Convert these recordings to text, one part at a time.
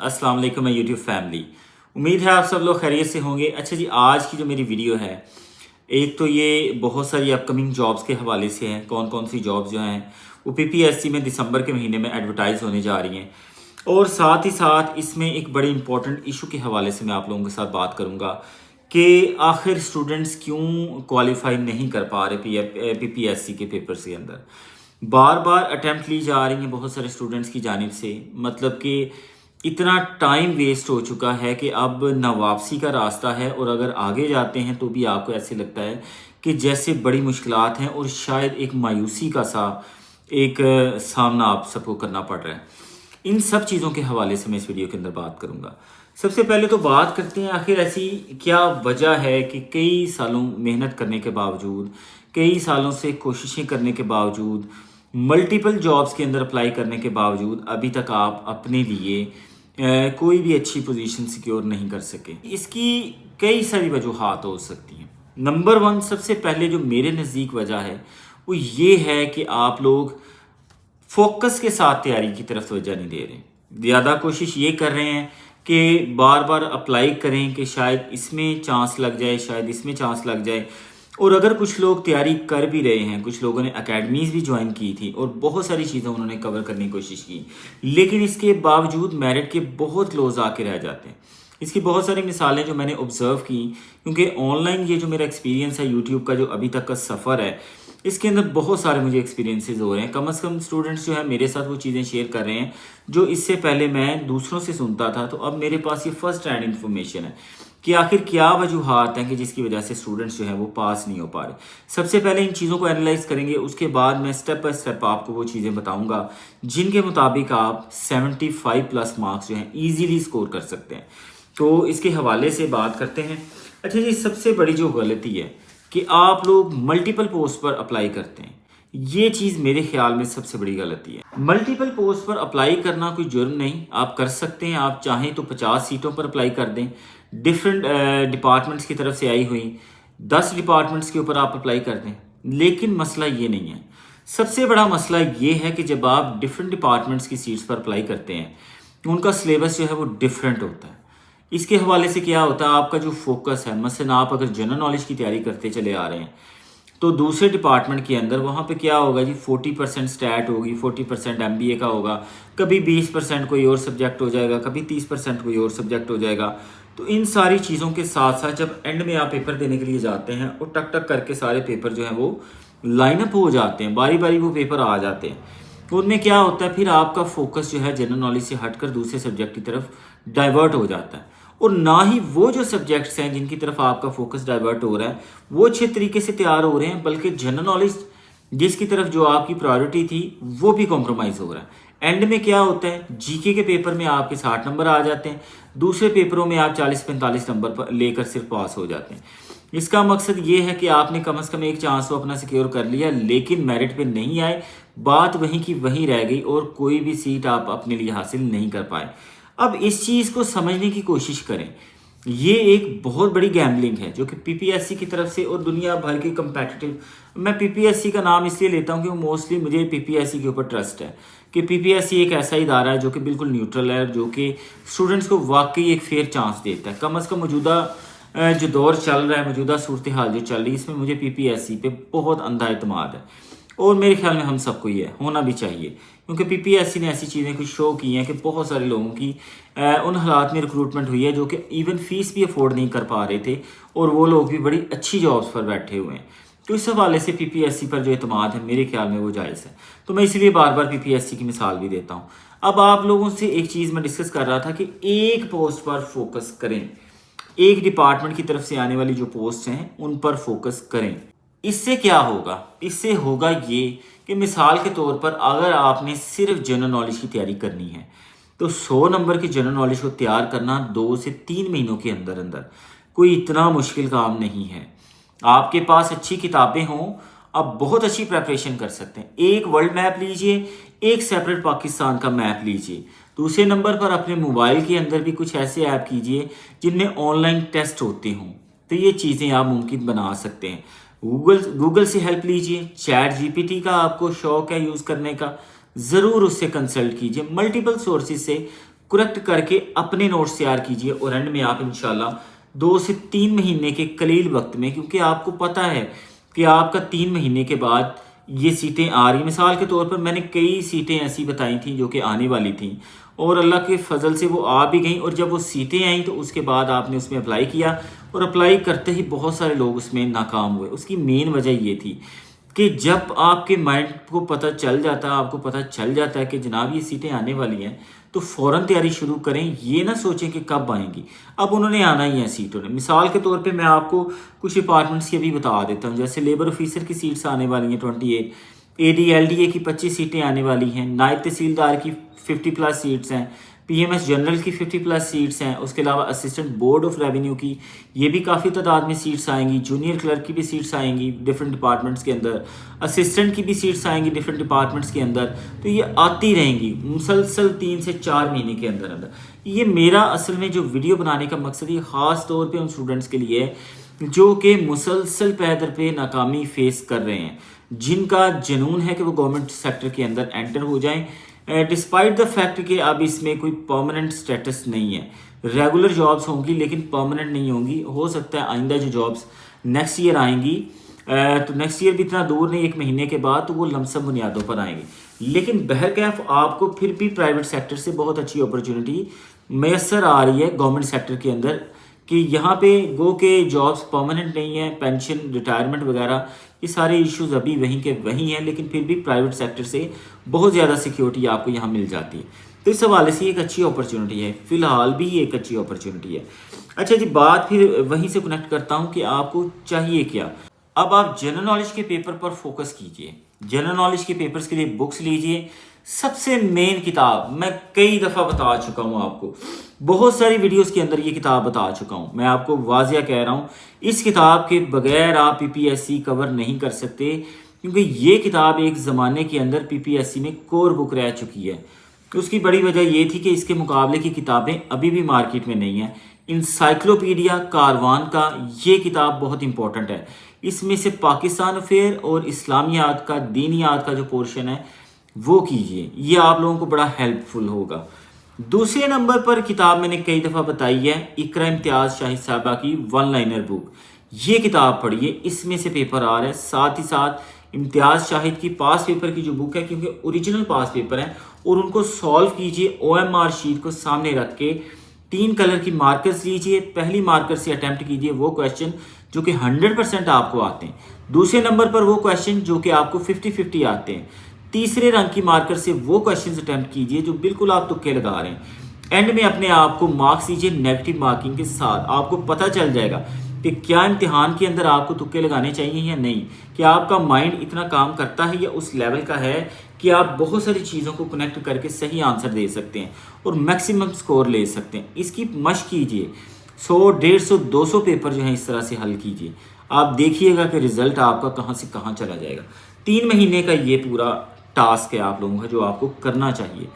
अस्सलाम वालेकुम YouTube family. उम्मीद है आप सब लोग खैरियत से होंगे। अच्छा जी, आज की जो मेरी वीडियो है, एक तो ये बहुत सारी अपकमिंग जॉब्स के हवाले से है। कौन कौन सी जॉब्स जो हैं वो पीपीएससी में दिसंबर के महीने में एडवर्टाइज होने जा रही हैं, और साथ ही साथ इसमें एक बड़े इंपॉर्टेंट इशू के हवाले से मैं आप लोगों के साथ बात करूँगा कि आखिर स्टूडेंट्स क्यों क्वालिफाई नहीं कर पा रहे पीपीएससी के पेपर्स के अंदर। बार बार अटैम्प्ट ली जा रही हैं बहुत सारे स्टूडेंट्स की जानिब से, मतलब कि इतना टाइम वेस्ट हो चुका है कि अब ना वापसी का रास्ता है, और अगर आगे जाते हैं तो भी आपको ऐसे लगता है कि जैसे बड़ी मुश्किलात हैं और शायद एक मायूसी का सा एक सामना आप सबको करना पड़ रहा है। इन सब चीज़ों के हवाले से मैं इस वीडियो के अंदर बात करूंगा। सबसे पहले तो बात करते हैं आखिर ऐसी क्या वजह है कि कई सालों मेहनत करने के बावजूद, कई सालों से कोशिशें करने के बावजूद, मल्टीपल जॉब्स के अंदर अप्लाई करने के बावजूद अभी तक आप अपने लिए कोई भी अच्छी पोजीशन सिक्योर नहीं कर सके। इसकी कई सारी वजूहात हो सकती हैं। नंबर वन, सबसे पहले जो मेरे नज़दीक वजह है वो ये है कि आप लोग फोकस के साथ तैयारी की तरफ तवज्जो नहीं दे रहे। ज़्यादा कोशिश ये कर रहे हैं कि बार बार अप्लाई करें कि शायद इसमें चांस लग जाए, शायद इसमें चांस लग जाए। और अगर कुछ लोग तैयारी कर भी रहे हैं, कुछ लोगों ने अकेडमीज़ भी ज्वाइन की थी और बहुत सारी चीज़ें उन्होंने कवर करने की कोशिश की, लेकिन इसके बावजूद मेरिट के बहुत लोज आके रह जाते हैं। इसकी बहुत सारी मिसालें जो मैंने ऑब्ज़र्व की, क्योंकि ऑनलाइन ये जो मेरा एक्सपीरियंस है यूट्यूब का जो अभी तक का सफ़र है, इसके अंदर बहुत सारे मुझे एक्सपीरियंसेस हो रहे हैं। कम से कम स्टूडेंट्स जो है मेरे साथ वो चीज़ें शेयर कर रहे हैं जो इससे पहले मैं दूसरों से सुनता था। तो अब मेरे पास ये फर्स्ट हैंड इन्फॉर्मेशन है कि आखिर क्या वजूहात हैं कि जिसकी वजह से स्टूडेंट्स जो है वो पास नहीं हो पा रहे। सबसे पहले इन चीज़ों को एनालाइज करेंगे, उसके बाद मैं स्टेप बाय स्टेप आपको वो चीज़ें बताऊंगा जिनके मुताबिक आप 75+ मार्क्स जो हैं ईजीली स्कोर कर सकते हैं। तो इसके हवाले से बात करते हैं। अच्छा जी, सबसे बड़ी जो गलती है कि आप लोग मल्टीपल पोस्ट पर अप्लाई करते हैं, ये चीज़ मेरे ख्याल में सबसे बड़ी गलती है। मल्टीपल पोस्ट पर अप्लाई करना कोई जुर्म नहीं, आप कर सकते हैं। आप चाहें तो 50 सीटों पर अप्लाई कर दें, डिफरेंट डिपार्टमेंट्स की तरफ से आई हुई 10 डिपार्टमेंट्स के ऊपर आप अप्लाई कर दें। लेकिन मसला ये नहीं है। सबसे बड़ा मसला ये है कि जब आप डिफरेंट डिपार्टमेंट्स की सीट्स पर अप्लाई करते हैं, उनका सिलेबस जो है वो डिफरेंट होता है। इसके हवाले से क्या होता है, आपका जो फोकस है, मसलन आप अगर जनरल नॉलेज की तैयारी करते चले आ रहे हैं तो दूसरे डिपार्टमेंट के अंदर वहाँ पे क्या होगा जी, 40% स्टैट होगी, 40% एमबीए का होगा, कभी 20% कोई और सब्जेक्ट हो जाएगा, कभी 30% कोई और सब्जेक्ट हो जाएगा। तो इन सारी चीज़ों के साथ साथ जब एंड में आप पेपर देने के लिए जाते हैं और टक टक करके सारे पेपर जो हैं वो लाइनअप हो जाते हैं, बारी बारी वो पेपर आ जाते हैं। तो उनमें क्या होता है, फिर आपका फोकस जो है जनरल नॉलेज से हटकर दूसरे सब्जेक्ट की तरफ डाइवर्ट हो जाता है, और ना ही वो जो सब्जेक्ट्स हैं जिनकी तरफ आपका फोकस डाइवर्ट हो रहा है वो अच्छे तरीके से तैयार हो रहे हैं, बल्कि जनरल नॉलेज जिसकी तरफ जो आपकी प्रायोरिटी थी वो भी कॉम्प्रोमाइज़ हो रहा है। एंड में क्या होता है, जीके के पेपर में आपके 60 नंबर आ जाते हैं, दूसरे पेपरों में आप 40-45 नंबर पर लेकर सिर्फ पास हो जाते हैं। इसका मकसद ये है कि आपने कम से कम एक चांस तो अपना सिक्योर कर लिया, लेकिन मेरिट पे नहीं आए, बात वहीं की वहीं रह गई और कोई भी सीट आप अपने लिए हासिल नहीं कर पाए। अब इस चीज़ को समझने की कोशिश करें। ये एक बहुत बड़ी गैम्बलिंग है जो कि पीपीएससी की तरफ से और दुनिया भर के कम्पेटिटिव, मैं पीपीएससी का नाम इसलिए लेता हूँ कि मोस्टली मुझे पीपीएससी के ऊपर ट्रस्ट है कि पीपीएससी एक ऐसा इदारा है जो कि बिल्कुल न्यूट्रल है, जो कि स्टूडेंट्स को वाकई एक फेयर चांस देता है। कम से कम मौजूदा जो दौर चल रहा है, मौजूदा सूरत हाल जो चल रही है, इसमें मुझे पीपीएससी पे बहुत अंधा एतमाद है, और मेरे ख्याल में हम सबको ये होना भी चाहिए, क्योंकि पीपीएससी ने ऐसी चीज़ें कुछ शो की हैं कि बहुत सारे लोगों की उन हालात में रिक्रूटमेंट हुई है जो कि इवन फीस भी अफोर्ड नहीं कर पा रहे थे, और वो लोग भी बड़ी अच्छी जॉब्स पर बैठे हुए हैं। तो इस हवाले से पीपीएससी पर जो एतमाद है मेरे ख्याल में वो जायज़ है। तो मैं इसलिए बार बार पीपीएससी की मिसाल भी देता हूँ। अब आप लोगों से एक चीज़ मैं डिस्कस कर रहा था कि एक पोस्ट पर फोकस करें, एक डिपार्टमेंट की तरफ से आने वाली जो पोस्ट हैं उन पर फोकस करें। इससे क्या होगा, इससे होगा ये कि मिसाल के तौर पर अगर आपने सिर्फ जनरल नॉलेज की तैयारी करनी है तो 100 नंबर की जनरल नॉलेज को तैयार करना 2 से 3 महीनों के अंदर अंदर कोई इतना मुश्किल काम नहीं है। आपके पास अच्छी किताबें हों, आप बहुत अच्छी प्रेपरेशन कर सकते हैं। एक वर्ल्ड मैप लीजिए, एक सेपरेट पाकिस्तान का मैप लीजिए। दूसरे नंबर पर अपने मोबाइल के अंदर भी कुछ ऐसे ऐप कीजिए जिनमें ऑनलाइन टेस्ट होते हों, तो ये चीज़ें आप मुमकिन बना सकते हैं। गूगल से हेल्प लीजिए, चैट जीपीटी का आपको शौक है यूज़ करने का, ज़रूर उससे कंसल्ट कीजिए। मल्टीपल सोर्सेज से करेक्ट करके अपने नोट्स तैयार कीजिए और एंड में आप इंशाल्लाह 2 से 3 महीने के कलील वक्त में, क्योंकि आपको पता है कि आपका 3 महीने के बाद ये सीटें आ रही, मिसाल के तौर पर मैंने कई सीटें ऐसी बताई थी जो कि आने वाली थी और अल्लाह के फजल से वो आ भी गई, और जब वो सीटें आई तो उसके बाद आपने उसमें अप्लाई किया और अप्लाई करते ही बहुत सारे लोग उसमें नाकाम हुए। उसकी मेन वजह ये थी कि जब आपके माइंड को पता चल जाता है, आपको पता चल जाता है कि जनाब ये सीटें आने वाली हैं, तो फ़ौरन तैयारी शुरू करें, ये ना सोचें कि कब आएंगी। अब उन्होंने आना ही है सीटों ने। मिसाल के तौर पे मैं आपको कुछ डिपार्टमेंट्स की अभी बता देता हूँ, जैसे लेबर ऑफिसर की सीट्स आने वाली हैं 28, ADLDA की 25 सीटें आने वाली हैं, नायब तहसीलदार की 50+ सीट्स हैं, PMS जनरल की 50+ सीट्स हैं, उसके अलावा असिस्टेंट बोर्ड ऑफ रेवेन्यू की ये भी काफ़ी तादाद में सीट्स आएंगी, जूनियर क्लर्क की भी सीट्स आएंगी डिफरेंट डिपार्टमेंट्स के अंदर, असिस्टेंट की भी सीट्स आएंगी डिफरेंट डिपार्टमेंट्स के अंदर। तो ये आती रहेंगी मुसलसल 3 से 4 महीने के अंदर अंदर। ये मेरा असल में जो वीडियो बनाने का मकसद ये ख़ास तौर पर उन स्टूडेंट्स के लिए है जो कि मुसलसल पैदर पे नाकामी फेस कर रहे हैं, जिनका जुनून है कि वो गवर्नमेंट सेक्टर के अंदर एंटर हो जाएं, डिस्पाइट द फैक्ट कि अब इसमें कोई परमानेंट स्टेटस नहीं है। रेगुलर जॉब्स होंगी लेकिन परमानेंट नहीं होंगी। हो सकता है आइंदा जो जॉब्स नेक्स्ट ईयर आएंगी, तो नेक्स्ट ईयर भी इतना दूर नहीं, 1 महीने के बाद, तो वो लमसम बुनियादों पर आएंगी। लेकिन बहरकैफ आपको फिर भी प्राइवेट सेक्टर से बहुत अच्छी अपॉर्चुनिटी मैसर आ रही है गवर्नमेंट सेक्टर के अंदर, कि यहाँ पे गो के जॉब्स परमानेंट नहीं है, पेंशन रिटायरमेंट वगैरह ये सारे इश्यूज अभी वहीं के वहीं हैं, लेकिन फिर भी प्राइवेट सेक्टर से बहुत ज़्यादा सिक्योरिटी आपको यहाँ मिल जाती है। तो इस हवाले से एक अच्छी अपॉर्चुनिटी है, फ़िलहाल भी ये एक अच्छी अपॉर्चुनिटी है। अच्छा जी, बात फिर वहीं से कनेक्ट करता हूँ कि आपको चाहिए क्या। अब आप जनरल नॉलेज के पेपर पर फोकस कीजिए। जनरल नॉलेज के पेपर्स के लिए बुक्स लीजिए। सबसे मेन किताब मैं कई दफ़ा बता चुका हूँ आपको, बहुत सारी वीडियोस के अंदर ये किताब बता चुका हूँ। मैं आपको वाजिया कह रहा हूँ, इस किताब के बगैर आप PPSC कवर नहीं कर सकते, क्योंकि ये किताब एक ज़माने के अंदर PPSC में कोर बुक रह चुकी है। तो उसकी बड़ी वजह ये थी कि इसके मुकाबले की किताबें अभी भी मार्केट में नहीं हैं। इंसाइक्लोपीडिया कारवान का ये किताब बहुत इंपॉर्टेंट है। इसमें से पाकिस्तान अफेयर और इस्लामियात का, दीनियात का जो पोर्शन है वो कीजिए, ये आप लोगों को बड़ा हेल्पफुल होगा। दूसरे नंबर पर किताब मैंने कई दफ़ा बताई है, इकरा इम्तियाज़ शाहिद साहबा की 1 लाइनर बुक। ये किताब पढ़िए, इसमें से पेपर आ रहा है। साथ ही साथ इम्तियाज़ शाहिद की पास पेपर की जो बुक है, क्योंकि ओरिजिनल पास पेपर है, और उनको सॉल्व कीजिए। OMR शीट को सामने रख के 3 कलर की मार्कर्स लीजिए। पहली मार्कर से अटैम्प्ट कीजिए वो क्वेश्चन जो कि 100% आपको आते हैं। दूसरे नंबर पर वो क्वेश्चन जो कि आपको 50-50 आते हैं। तीसरे रंग की मार्कर से वो क्वेश्चंस अटेम्प्ट कीजिए जो बिल्कुल आप तुक्के लगा रहे हैं। एंड में अपने आप को मार्क्स दीजिए नेगेटिव मार्किंग के साथ। आपको पता चल जाएगा कि क्या इम्तिहान के अंदर आपको तुक्के लगाने चाहिए या नहीं, कि आपका माइंड इतना काम करता है या उस लेवल का है कि आप बहुत सारी चीज़ों को कनेक्ट करके सही आंसर दे सकते हैं और मैक्सिमम स्कोर ले सकते हैं। इसकी मशक कीजिए, 100, 150, 200 पेपर जो है इस तरह से हल कीजिए। आप देखिएगा कि रिजल्ट आपका कहाँ से कहाँ चला जाएगा। 3 महीने का ये पूरा टास्क है आप लोगों का जो आपको करना चाहिए।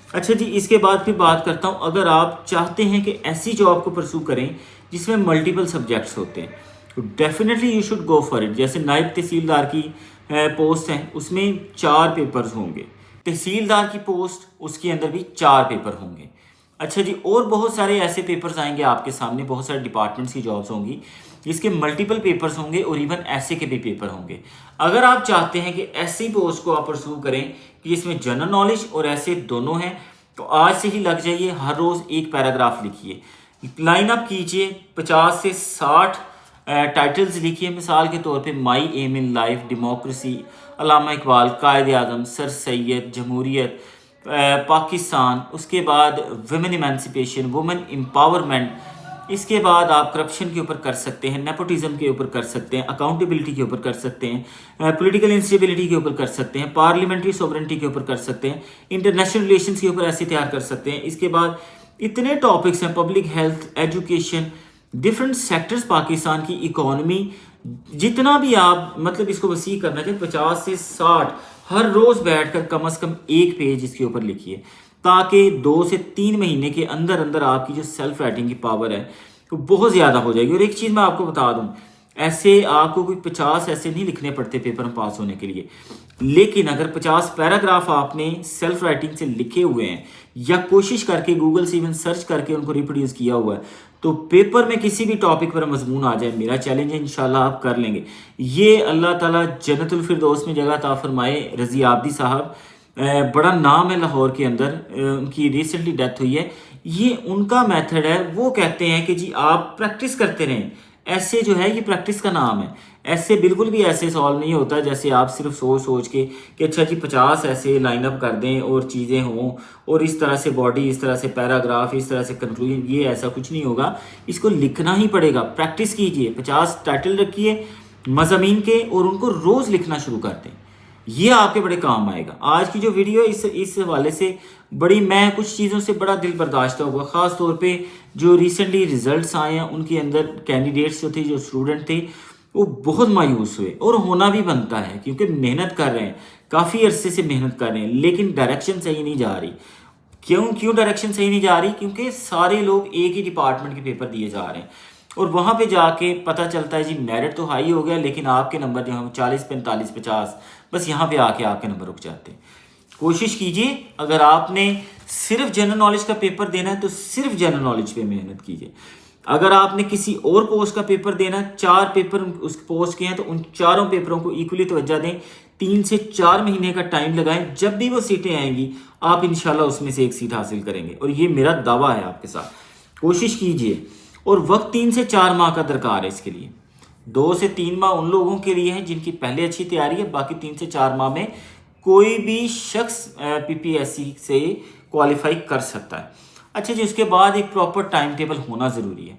अच्छा जी, इसके बाद फिर बात करता हूँ, अगर आप चाहते हैं कि ऐसी जॉब को परसू करें जिसमें मल्टीपल सब्जेक्ट्स होते हैं, तो definitely you should go for it. जैसे नायब तहसीलदार की पोस्ट है, उसमें 4 पेपर्स होंगे। तहसीलदार की पोस्ट, उसके अंदर भी 4 पेपर होंगे। अच्छा जी, और बहुत सारे ऐसे पेपर्स आएंगे आपके सामने, बहुत सारे डिपार्टमेंट्स की जॉब्स होंगी जिसके मल्टीपल पेपर्स होंगे और इवन ऐसे के भी पेपर होंगे। अगर आप चाहते हैं कि ऐसी पोस्ट को आप परसू करें कि जिसमें जनरल नॉलेज और ऐसे दोनों हैं, तो आज से ही लग जाइए। हर रोज़ एक पैराग्राफ लिखिए, लाइन अप कीजिए, 50 से 60 टाइटल्स लिखिए। मिसाल के तौर पे my aim in life, democracy, Allama Iqbal, Quaid Azam, sir Syed, जमहूरियत, पाकिस्तान, उसके बाद वुमेन इमेंसिपेशन, वुमेन एम्पावरमेंट। इसके बाद आप करप्शन के ऊपर कर सकते हैं, नेपोटिज्म के ऊपर कर सकते हैं, अकाउंटेबिलिटी के ऊपर कर सकते हैं, पॉलिटिकल इंस्टेबिलिटी के ऊपर कर सकते हैं, पार्लियामेंट्री सोवरेनिटी के ऊपर कर सकते हैं, इंटरनेशनल रिलेशंस के ऊपर ऐसे तैयार कर सकते हैं। इसके बाद इतने टॉपिक्स हैं, public health, education, different sectors, Pakistan की इकोनॉमी, जितना भी आप मतलब इसको वसी करना चाहिए, 50 से 60 हर रोज़ बैठकर कम से कम एक पेज इसके ऊपर लिखिए, ताकि 2 से 3 महीने के अंदर अंदर आपकी जो सेल्फ राइटिंग की पावर है वो बहुत ज़्यादा हो जाएगी। और एक चीज़ मैं आपको बता दूं, ایسے آپ کو کوئی 50 ایسے نہیں لکھنے پڑتے پیپر میں پاس ہونے کے لیے، لیکن اگر 50 پیراگراف آپ نے سیلف رائٹنگ سے لکھے ہوئے ہیں یا کوشش کر کے گوگل سے ایون سرچ کر کے ان کو ریپروڈیوس کیا ہوا ہے، تو پیپر میں کسی بھی ٹاپک پر مضمون آ جائے، میرا چیلنج ہے انشاءاللہ آپ کر لیں گے۔ یہ اللہ تعالیٰ جنت الفردوس میں جگہ عطا فرمائے۔ رضی عابدی صاحب، بڑا نام ہے لاہور کے اندر، ان کی ریسنٹلی ڈیتھ ہوئی ہے۔ یہ ان کا میتھڈ ہے، وہ کہتے ہیں کہ جی آپ پریکٹس کرتے رہیں۔ ایسے جو ہے یہ پریکٹس کا نام ہے۔ ایسے بالکل بھی ایسے سالو نہیں ہوتا جیسے آپ صرف سوچ کے کہ اچھا جی 50 ایسے لائن اپ کر دیں اور چیزیں ہوں اور اس طرح سے باڈی، اس طرح سے پیراگراف، اس طرح سے کنکلوژن، یہ ایسا کچھ نہیں ہوگا۔ اس کو لکھنا ہی پڑے گا، پریکٹس کیجئے، 50 ٹائٹل رکھیے مضامین کے اور ان کو روز لکھنا شروع کر دیں، یہ آپ کے بڑے کام آئے گا۔ آج کی جو ویڈیو ہے اس حوالے سے بڑی، میں کچھ چیزوں سے بڑا دل برداشتہ ہوا، خاص طور پہ جو ریسنٹلی ریزلٹس آئے ہیں ان کے اندر کینڈیڈیٹس جو تھے، جو اسٹوڈنٹ تھے، وہ بہت مایوس ہوئے، اور ہونا بھی بنتا ہے کیونکہ محنت کر رہے ہیں، کافی عرصے سے محنت کر رہے ہیں، لیکن ڈائریکشن صحیح نہیں جا رہی۔ کیوں ڈائریکشن صحیح نہیں جا رہی؟ کیونکہ سارے لوگ ایک ہی ڈپارٹمنٹ کے پیپر دیے جا رہے ہیں، اور وہاں پہ جا کے پتہ چلتا ہے جی میرٹ تو ہائی ہو گیا، لیکن آپ کے نمبر جو ہیں 40 45 50، بس یہاں پہ آ کے آپ کے نمبر رک جاتے ہیں۔ کوشش کیجئے، اگر آپ نے صرف جنرل نالج کا پیپر دینا ہے تو صرف جنرل نالج پہ محنت کیجئے۔ اگر آپ نے کسی اور پوسٹ کا پیپر دینا ہے، 4 پیپر اس پوسٹ کے ہیں، تو ان 4 پیپروں کو ایکولی توجہ دیں، 3 سے 4 مہینے کا ٹائم لگائیں، جب بھی وہ سیٹیں آئیں گی آپ انشاءاللہ اس میں سے ایک سیٹ حاصل کریں گے، اور یہ میرا دعویٰ ہے آپ کے ساتھ۔ کوشش کیجئے، اور وقت 3 سے 4 ماہ کا درکار ہے اس کے لیے۔ 2 سے 3 ماہ ان لوگوں کے لیے ہیں جن کی پہلے اچھی تیاری ہے، باقی 3 سے 4 ماہ میں کوئی بھی شخص پی پی ایس سی سے کوالیفائی کر سکتا ہے۔ اچھا جی، اس کے بعد ایک پراپر ٹائم ٹیبل ہونا ضروری ہے۔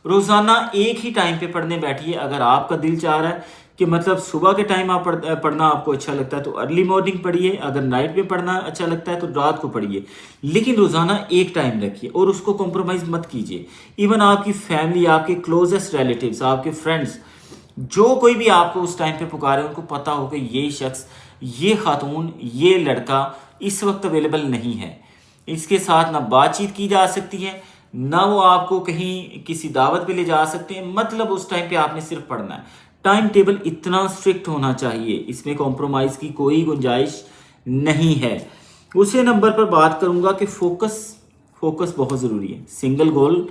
روزانہ ایک ہی ٹائم پہ پڑھنے بیٹھیے۔ اگر آپ کا دل چاہ رہا ہے کہ مطلب صبح کے ٹائم آپ پڑھنا آپ کو اچھا لگتا ہے تو ارلی مارننگ پڑھیے، اگر نائٹ میں پڑھنا اچھا لگتا ہے تو رات کو پڑھیے، لیکن روزانہ ایک ٹائم رکھیے اور اس کو کمپرومائز مت کیجیے۔ ایون آپ کی فیملی، آپ کے کلوزسٹ ریلیٹیوز، آپ کے فرینڈس، جو کوئی بھی آپ کو اس ٹائم پہ پکارے، ان کو پتہ ہو کہ یہ شخص، یہ خاتون، یہ لڑکا اس وقت اویلیبل نہیں ہے، اس کے ساتھ نہ بات چیت کی جا سکتی ہے، نہ وہ آپ کو کہیں کسی دعوت پہ لے جا سکتے ہیں، مطلب اس ٹائم پہ آپ نے صرف پڑھنا ہے۔ ٹائم ٹیبل اتنا اسٹرکٹ ہونا چاہیے، اس میں کمپرومائز کی کوئی گنجائش نہیں ہے۔ دوسرے نمبر پر بات کروں گا کہ فوکس بہت ضروری ہے، سنگل گول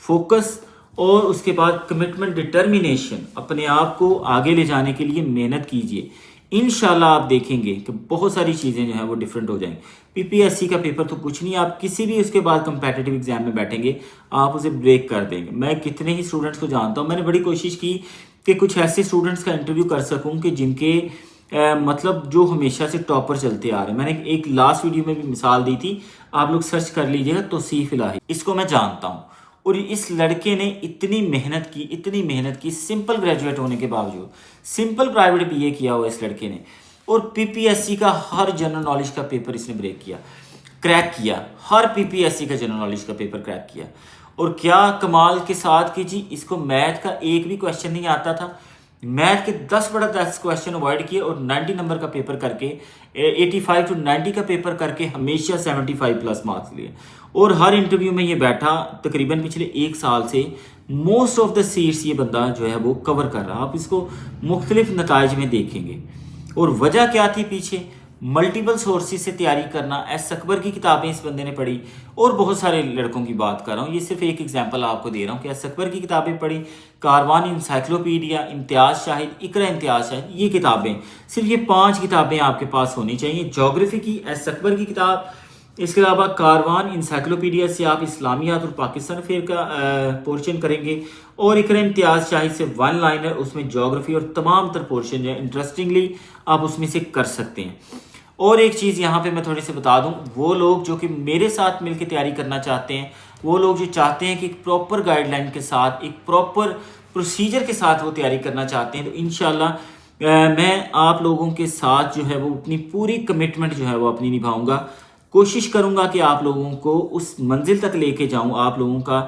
فوکس، اور اس کے بعد کمٹمنٹ، ڈٹرمینیشن، اپنے آپ کو آگے لے جانے کے لیے محنت کیجیے۔ انشاءاللہ آپ دیکھیں گے کہ بہت ساری چیزیں جو ہیں وہ ڈیفرنٹ ہو جائیں گی۔ پی پی ایس سی کا پیپر تو کچھ نہیں، آپ کسی بھی اس کے بعد کمپیٹیٹیو ایگزام میں بیٹھیں گے آپ اسے بریک کر دیں گے۔ میں کتنے ہی اسٹوڈنٹس کو جانتا ہوں، میں نے بڑی کوشش کی کہ کچھ ایسے اسٹوڈنٹس کا انٹرویو کر سکوں کہ جن کے مطلب جو ہمیشہ سے ٹاپر چلتے آ رہے ہیں۔ میں نے ایک لاسٹ ویڈیو میں بھی مثال دی تھی، آپ لوگ سرچ کر لیجئے گا، توصیف الہی، اس کو میں جانتا ہوں، اور اس لڑکے نے اتنی محنت کی سمپل گریجویٹ ہونے کے باوجود، سمپل پرائیویٹ بی اے کیا ہوا اس لڑکے نے، اور پی پی ایس سی کا ہر جنرل نالج کا پیپر اس نے کریک کیا، ہر پی پی ایس سی کا جنرل نالج کا پیپر کریک کیا، اور کیا کمال کے ساتھ کہ جی اس کو میتھ کا ایک بھی کویشچن نہیں آتا تھا، میتھ کے 10 کویشچن اوائڈ کیے اور 90 نمبر کا پیپر کر کے 85 to 90 کا پیپر کر کے ہمیشہ 75 پلس مارکس لیے، اور ہر انٹرویو میں یہ بیٹھا، تقریباً پچھلے 1 سال سے موسٹ آف دا سیٹس یہ بندہ جو ہے وہ کور کر رہا۔ آپ اس کو مختلف نتائج میں دیکھیں گے، اور وجہ کیا تھی پیچھے؟ ملٹیپل سورسز سے تیاری کرنا۔ ایس اکبر کی کتابیں اس بندے نے پڑھی، اور بہت سارے لڑکوں کی بات کر رہا ہوں، یہ صرف ایک ایگزامپل آپ کو دے رہا ہوں کہ ایس اکبر کی کتابیں پڑھی، کاروان انسائکلوپیڈیا، امتیاز شاہد، اقرا امتیاز شاہد، یہ کتابیں، صرف یہ 5 کتابیں آپ کے پاس ہونی چاہیے۔ جغرافی کی ایس اکبر کی کتاب، اس کے علاوہ کاروان انسائکلوپیڈیا سے آپ اسلامیات اور پاکستان افیئر کا پورشن کریں گے، اور اقرا امتیاز شاہد سے 1 لائنر، اس میں جغرافی اور تمام تر پورشن جو ہے انٹرسٹنگلی آپ اس میں سے کر سکتے ہیں۔ اور ایک چیز یہاں پہ میں تھوڑی سے بتا دوں، وہ لوگ جو کہ میرے ساتھ مل کے تیاری کرنا چاہتے ہیں، وہ لوگ جو چاہتے ہیں کہ ایک پراپر گائیڈ لائن کے ساتھ، ایک پراپر پروسیجر کے ساتھ وہ تیاری کرنا چاہتے ہیں، تو انشاءاللہ میں آپ لوگوں کے ساتھ جو ہے وہ اپنی پوری کمٹمنٹ جو ہے وہ اپنی نبھاؤں گا، کوشش کروں گا کہ آپ لوگوں کو اس منزل تک لے کے جاؤں، آپ لوگوں کا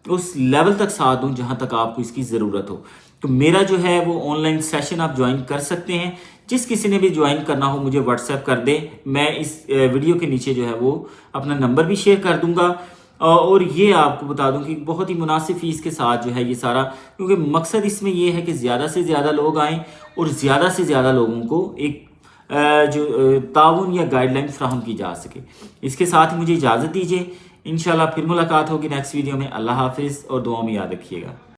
اس لیول تک ساتھ دوں جہاں تک آپ کو اس کی ضرورت ہو۔ تو میرا جو ہے وہ آن لائن سیشن آپ جوائن کر سکتے ہیں، جس کسی نے بھی جوائن کرنا ہو مجھے واٹس ایپ کر دیں، میں اس ویڈیو کے نیچے جو ہے وہ اپنا نمبر بھی شیئر کر دوں گا، اور یہ آپ کو بتا دوں کہ بہت ہی مناسب فیس کے ساتھ جو ہے یہ سارا، کیونکہ مقصد اس میں یہ ہے کہ زیادہ سے زیادہ لوگ آئیں اور زیادہ سے زیادہ لوگوں کو ایک جو تعاون یا گائیڈ لائن فراہم کی جا سکے۔ اس کے ساتھ ہی مجھے اجازت دیجیے، انشاءاللہ پھر ملاقات ہوگی نیکسٹ ویڈیو میں۔ اللہ حافظ، اور دعاؤں میں یاد رکھیے گا۔